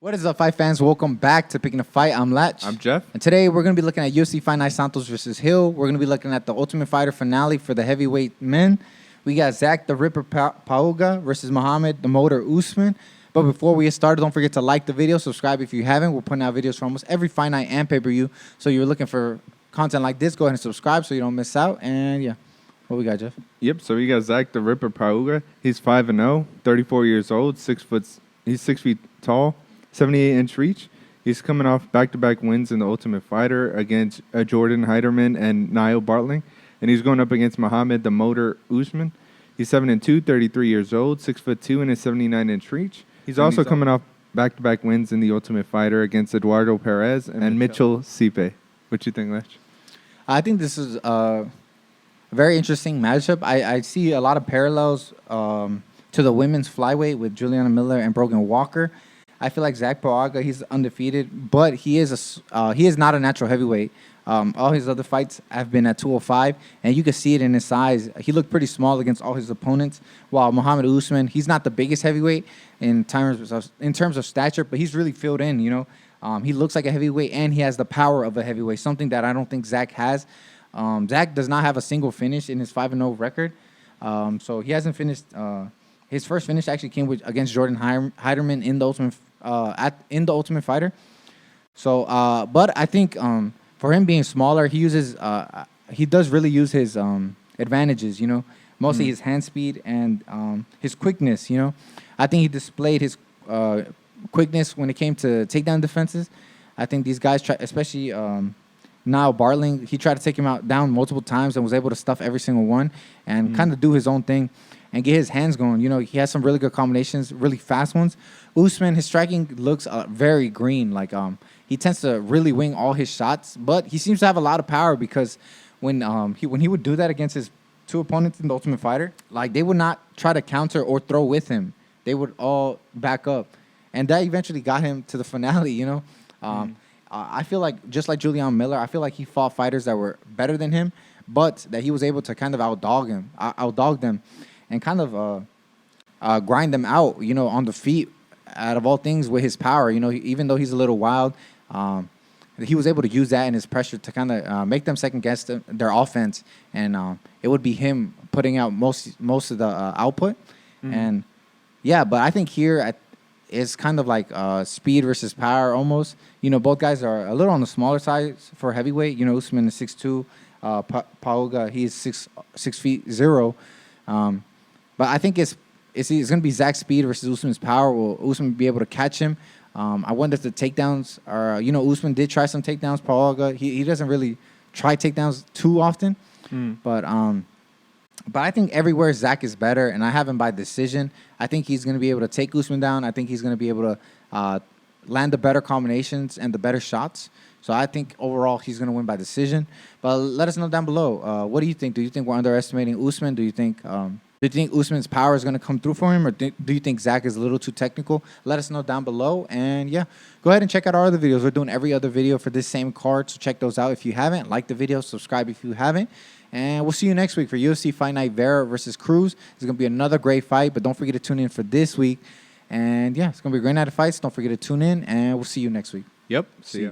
What is up, fight fans? Welcome back to Picking a Fight. I'm Latch. I'm Jeff. And today we're going to be looking at UFC Fight Night Santos versus Hill. We're going to be looking at the Ultimate Fighter finale for the heavyweight men. We got Zach the Ripper Pauga versus Mohammed the Motor Usman. But before we get started, don't forget to like the video, subscribe if you haven't. We're putting out videos for almost every fight night and pay-per-view. So you're looking for content like this, go ahead and subscribe so you don't miss out. And yeah, what we got, Jeff? Yep, so we got Zach the Ripper Pauga. He's 5-0, 34 years old, 6 foot. He's 6 feet tall, 78-inch reach. He's coming off back-to-back wins in the Ultimate Fighter against Jordan Heiderman and Niall Bartling. And he's going up against Mohammed the Motor Usman. He's 7-2, 33 years old, 6'2", and a 79-inch reach. He's also coming off back-to-back wins in the Ultimate Fighter against Eduardo Perez and Mitchell Sipe. What you think, Lech? I think this is a very interesting matchup. I see a lot of parallels to the women's flyweight with Juliana Miller and Brogan Walker. I feel like Zach Pauga, he's undefeated, but he is not a natural heavyweight. All his other fights have been at 205, and you can see it in his size. He looked pretty small against all his opponents, while Mohammed Usman, he's not the biggest heavyweight in terms of stature, but he's really filled in, you know. He looks like a heavyweight, and he has the power of a heavyweight, something that I don't think Zach has. Zach does not have a single finish in his 5-0 record, so he hasn't finished. His first finish actually came against Jordan Heiderman in the Ultimate Fighter. So, but I think for him being smaller, he does really use his advantages. You know, mostly his hand speed and his quickness. You know, I think he displayed his quickness when it came to takedown defenses. I think these guys try, especially Niall Bartling, he tried to take him down multiple times and was able to stuff every single one and kind of do his own thing and get his hands going. You know, he has some really good combinations, really fast ones. Usman, his striking looks very green. Like he tends to really wing all his shots, but he seems to have a lot of power because when he would do that against his two opponents in the Ultimate Fighter, like they would not try to counter or throw with him. They would all back up, and that eventually got him to the finale. You know, I feel like just like Julian Miller, I feel like he fought fighters that were better than him, but that he was able to kind of outdog them, and kind of grind them out. You know, on the feet. Out of all things, with his power, you know, even though he's a little wild, he was able to use that in his pressure to kind of make them second guess their offense, and it would be him putting out most of the output. And yeah, but I think here it's kind of like speed versus power almost. You know, both guys are a little on the smaller side for heavyweight. You know, Usman is 6'2", Pauga, he's 6'0". But I think it's going to be Zach's speed versus Usman's power. Will Usman be able to catch him? I wonder if the takedowns are, you know, Usman did try some takedowns. Pauga, he doesn't really try takedowns too often. But I think everywhere Zach is better, and I have him by decision. I think he's going to be able to take Usman down. I think he's going to be able to land the better combinations and the better shots. So I think overall he's going to win by decision. But let us know down below. What do you think? Do you think we're underestimating Usman? Do you think Usman's power is going to come through for him, or do you think Zach is a little too technical? Let us know down below. And yeah, go ahead and check out our other videos. We're doing every other video for this same card, so check those out if you haven't. Like the video, subscribe if you haven't. And we'll see you next week for UFC Fight Night Vera versus Cruz. It's going to be another great fight, but don't forget to tune in for this week. And yeah, it's going to be a great night of fights. Don't forget to tune in, and we'll see you next week. Yep. See ya.